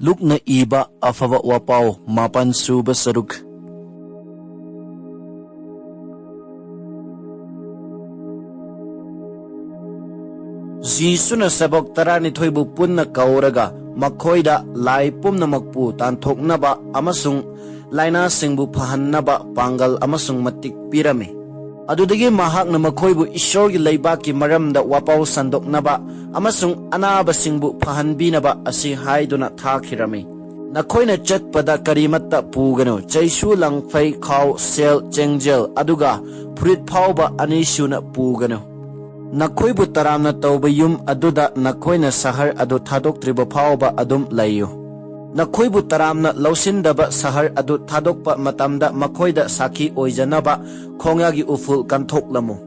Lukna iba afaba wapau mapan suba saruk. Jisuna sabok taranithoi bu punna kauraga makhoida lai pumna makpu tanthoknaba amasung laina singbu phahannaba pangal amasung matik pirame. Adudagi mahakna makhoibu ishorgi leibaki maramda wapau sandoknaba amasung anaba singbu phahanbinaba asi haiduna thakirame. Nakhoina chatpada karimatta pugano chaisu langfai khaw sel chengjel aduga phurit phawba anisuna pugano. Nakhoibu taramna tawba yum aduda nakhoina sahar adu thadoktriba phawba adum layo. Nakhoibu taramna lausindaba sahar adu thadokpa matamda makhoida sakhi oijanaba khongyagi uful kanthoklammu.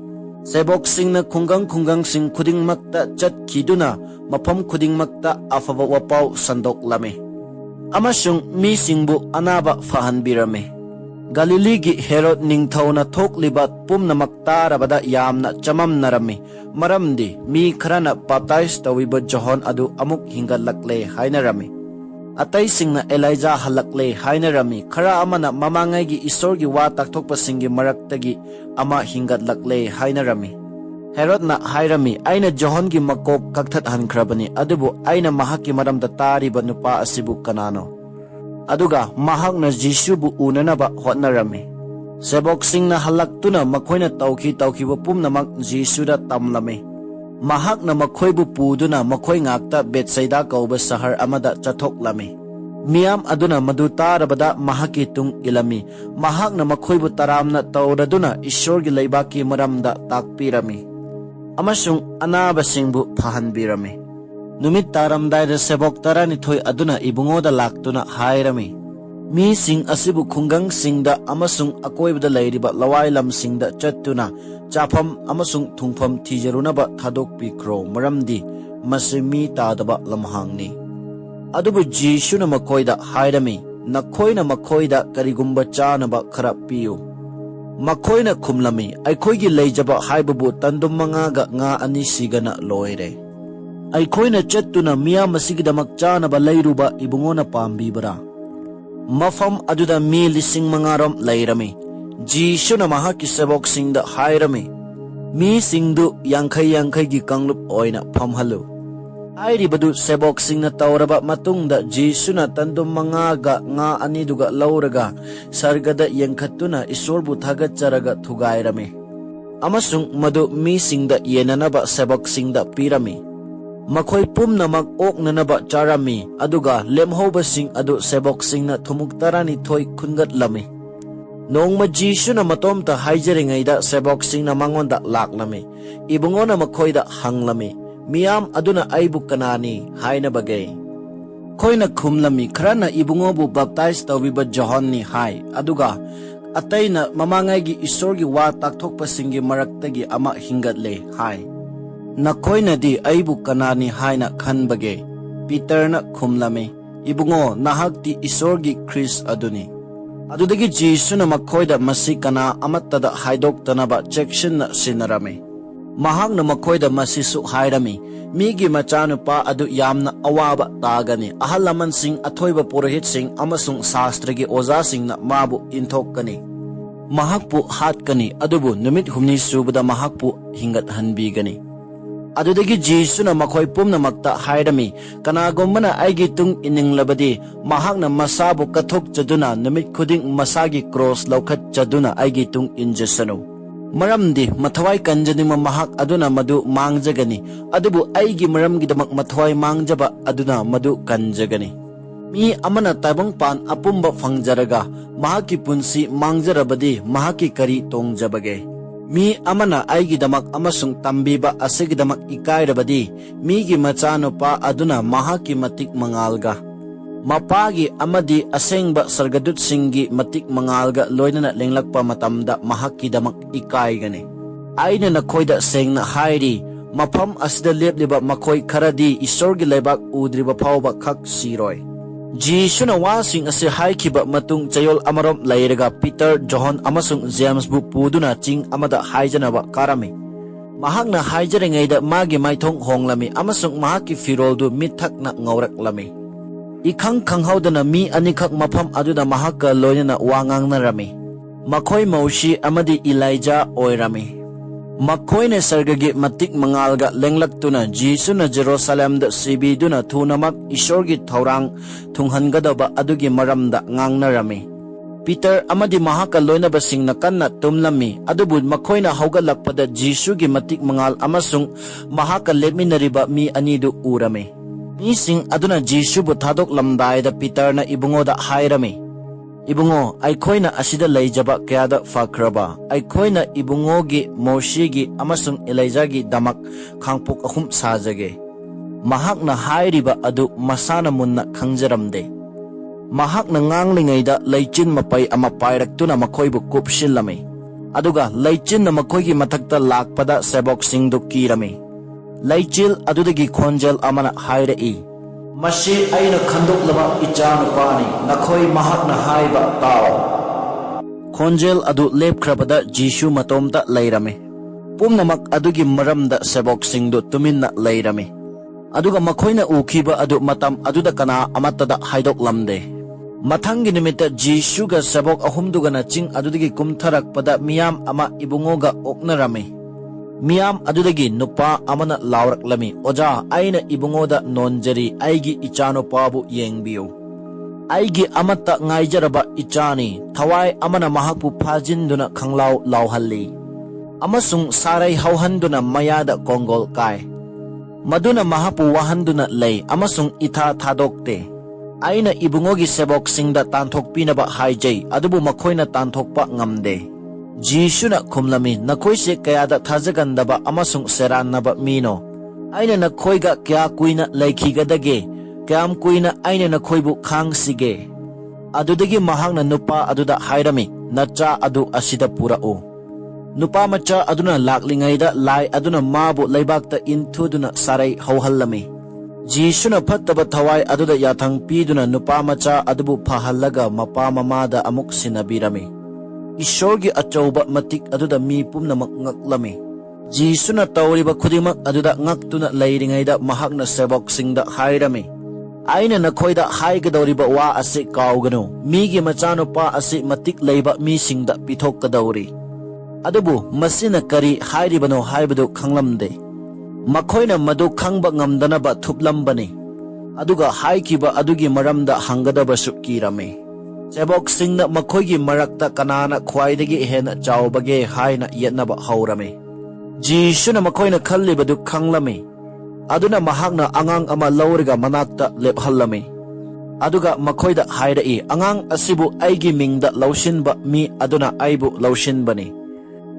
Sebok singna khungang sing khudingmakta chatkiduna mafam khudingmakta afaba wapau sandoklame. Amasung mi singbu anaba fahanbirame. Galiligi Herod ningthauna thokliba pumnamak tarabada yamna chamamnarami. Maramdi mi kharana baptize tawiba John adu amuk hingalakle hainarami. Atay singna Elijah halakle hainarami. Khara amana mamangaigi isorgi wa takthokpa singi maraktagi ama hingatlakle hainarami. Herod na hairami aina John gi makok kaktat hankrabani adubu aina mahaki maramda tariba nupa asibu kanano. Aduga mahakna Jisubu unanaba hotnarami. Sebok singna halaktuna makhoina tawkiba pumnamak Jisuda tamlame. Mahakna makhoibu puduna makhoi ngakta Betsaida kauba sahar amada chathoklame. Miyam aduna madu tarabada mahaki tung ilami. Mahakna makhoibu taramna tawraduna ishorgi leibaki maramda takpirami. Amasung anaba singbu phahanbirami. Numit taramdaida sebok taranithoi aduna ibungoda laktuna hairami. Mi sing asibu khungang singda amasung akoibda leiriba lawai lam singda chattuna chafam amasung thungpham thijarunaba thadokpikro maramdi masi mi tadaba lamhangni. Adubu Jisuna makoida hairami nakhoina makhoida karigumba chanaba khara piyu. Makhoina khumlami aikhoigi leijaba haibabu tandum mangaga nga ani sigana loire. Aikhoina chattuna miya masigidamak chanaba leiruba ibungona pambibara. Mafam aduda mi lising mangaram lairami. Jisuna mahaki sebok singda hairami. Mi singdu yankai gi kanglup oina phamhalu. Airibadu sebok singna tawraba matungda Jisuna tandum mangaga nga aniduga lauraga sargada yankhatuna isorbu thagacharaga thugairami. Amasung madu mi singda yenanaba sebok singda pirami. Makhoi pumnamak oknanaba charami aduga lemhoba sing adu sebok singna thumuk tarani thoi khungatlami. Nongma Jisuna matomta haijaringaida sebok singna mangonda laklami. Ibungona makhoida hanglami. Miyam aduna aibu kanani haina bagay. Khoina khumlami kharana ibungobu baptize tawiba John ni hai aduga atayna mamangaigi isorgi wa takthokpa singi maraktagi ama hingatle hai. Nakhoina di aibu kanani haina khanbage. Peter na khumlami. Ibungo nahakti isorgi Chris aduni. Adudagi Jisuna makhoida masi kana amattada haidoktanaba chection na sinarami. Mahakna makhoida masisu hairami. Migi machanupa adu yamna awaba tagani. Ahalaman sing athoiba purohit sing amasung sastragi oza sing na mabu inthokani. Mahakpu hatkani adubu numit humni subada mahakpu hingat hanbigani. Adudagi Jisuna makhoi pumnamakta hairami. Kanagomana aigi tung ininglabadi mahakna masabu kathok chaduna numit khuding masagi cross laukhat chaduna aigi tung injasanu. Maramdi mathawai kanjanima mahak aduna madu mangjagani adubu aigi maramgidamak mathawai mangjaba aduna madu kanjagani. Mi amana taibang pan apumba fangjaraga mahaki punsi mangjarabadi mahaki kari tongjabage. Mi amana aigidamak amasung tambiba asigidamak ikairabadi migi machanupa aduna mahaki matik mangalga. Mapagi amadi asengba sargadut singi matik mangalga loinana lenglakpa matamda mahakidamak ikaigani. Aina nakhoida sengna hairi mafam asida lepliba makhoi kharadi isorgi leibak udriba phawba khak siroi. Jisuna wasing ase haikiba matung chayol amarom lairaga Peter, John amasung James bu puduna ching amada haijanaba karami. Mahakna haijaringaida magi maithong honglami amasung mahaki firoldu mithakna ngawraklami. Ikhang khanghaudana mi anikak mafam aduda mahakka loinana wa ngangnarami. Makhoi maushi amadi Elijah oirami. Makhoine sargagi matik mangalga lenglaktuna Jisuna Jerusalemda sibiduna thunamak Ishorgi thaurang thunghangadaba adugi maramda ngangnarami. Peter amadi mahaka loinabasingna kanna tumlami adubu makhoina haugalakpada Jisugi matik mangal amasung mahaka letminariba mi anidu urami. Mising aduna Jisubu thadok lamdaida Peter na ibungoda hairami. Ibungo aikhoina asida leijaba kayada fakraba aikhoina ibungogi Moshigi amasung Elijahgi damak khangpok ahum sajage. Mahakna hairiba adu masana munna khangjaramde. Mahakna nganglingayda leichin mapai ama pairaktuna makhoibu kupshilami. Aduga leichin na makhoigi mathakta lakpada seboksingdu kirami. Leichil adudagi khonjel amana hairei. Mashi aina khandoklaba ichanupani nakhoi mahakna haiba tao. Khonjel adu lepkrabada Jishu matomta leirame. Pumnamak adugi maramda seboksingdu tuminna leirame. Aduga makhoina ukhiba adu matam aduda kana amatada haidoklamde. Mathangi nimita Jishuga sabok ahumdugana ching adudagi kumtharakpada miyam ama ibungoga oknarami. Miyam adudagi nupa amana lauraklami. Oja aina ibungoda nonjari aigi ichanopabu yengbiu. Aigi amata ngaijaraba ichani thawai amana mahakpu phajinduna khanglau lauhalli. Amasung sarai hauhanduna mayada kongol kai. Maduna mahapu wahanduna lay amasung itha thadokte. Aina ibungogi sebok singda tanthok pinaba haijay adubu makhoina tanthokpa ngamde. Jishuna kumlami nakhoise kayada thajagandaba amasung serannaba mino. Aina nakhoiga kya kuina laikhigadage kyam kuina aina nakhoibu khangsige. Adudagi mahakna nupa aduda hairami nacha adu asida purao. Nupa macha aduna laklingayda lai aduna mabu laibakta inthuduna sarai hauhallami. Jisuna fattaba thawai aduda yathang piduna nupa macha adubu phahallaga mapa mamada amuk sinabirami. Ishorgi achauba matik aduda mi pumnamak ngaklami. Jisuna tawriba khudimak aduda ngaktuna leiringayda mahakna sebok singda hairami. Aina nakhoida haigadawriba wa ase kauganu. Migi machanupa ase matik leiba mi singda pithokkadawri. Adubu masina kari hairibano haibadu khanglamde. Makhoina madu khangba ngamdanaba thuplambani. Aduga haikiba adugi maramda hangadaba sukirame. Sebok singna makhoigi marakta kanana khwaidagi hena chawbage haina yetnaba haurame. Jishuna makhoina khallibadu khanglame. Aduna mahakna angang ama lauriga manakta lephallame. Aduga makhoida hairai angang asibu aigi mingda laushinba mi aduna aibu laushinbani.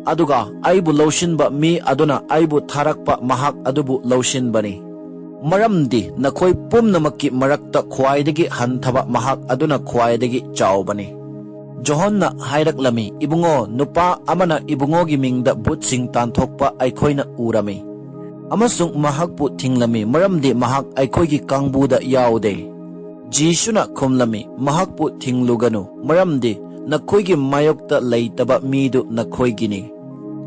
Aduga aibu laushinba mi aduna aibu tharakpa mahak adubu laushinbani. Maramdi nakhoi pumnamakki marakta khwaidagi hanthaba mahak aduna khwaidagi chawbani. Johonna hairaklami ibungo nupa amana ibungogi mingda butsing tanthokpa aikhoina urami. Amasung mahakpu thinglami maramdi mahak aikhoigi kangbuda yaude. Jishuna khumlami mahakpu thingluganu maramdi nakhoigi mayokta leitaba midu nakhoigini.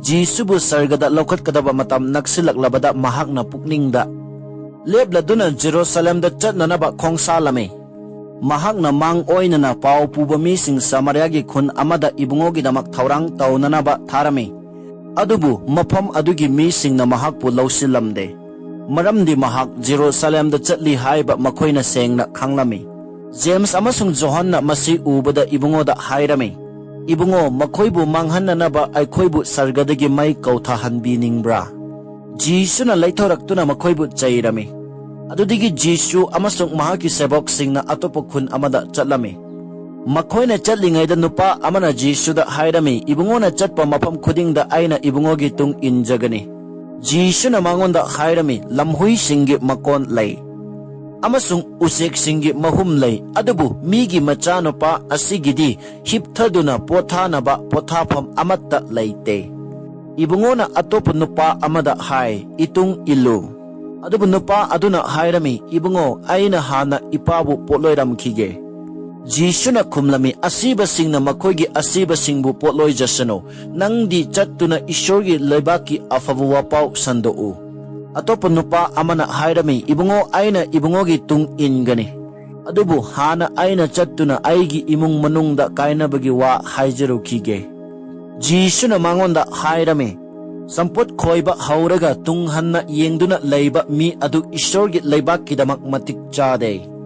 Jisubu sargada laukatkadaba matam naksilaklabada mahakna pukningda lebladuna Jerusalemda chatnanaba khongsalami. Mahakna mang oinana pau puba mising Samaryagi khun amada ibungogi damak thaurang taunanaba tharami. Adubu mafam adugi misingna mahakpu lausilamde. Maramdi mahak Jerusalemda chatli haiba makhoina sengna khanglami. James amasung Johonna masi ubada ibungoda hairami. Ibungo makhoibu manghananaba aikhoibu sargadagi mai kauthahanbiningbra. Jisuna laithoraktuna makhoibu chairami. Adudigi Jisu amasung mahaki sebok singna atopo khun amada chatlami. Makhoina chatlingayda nupa amana Jisuda hairami ibungona chatpa mafam khudingda aina ibungogi tung injagani. Jisuna mangonda hairami lamhui singi makon lay. Amasung usek singi mahum lay adubu migi machanupa asigidi hipthaduna pothanaba pothafam amatta layte. Ibungona atopo nupa amada hai itung ilu. Adubu nupa aduna hairami ibungo aina hana ipabu potloiramkhige. Jisuna khumlami asiba singna makhoigi asiba singbu potloi jasano nangdi chattuna ishorgi leibaki afabu wapau sandou. Atopa nupa amana hairami ibungo aina ibungogi tung ingani. Adubu hana aina chattuna aigi imung manungda kainabagi wa haijarukige. Jisuna mangonda hairame. Sampot khoiba hauraga tunghanna yengduna leiba mi adu ishorgi leibak kidamak matik chade.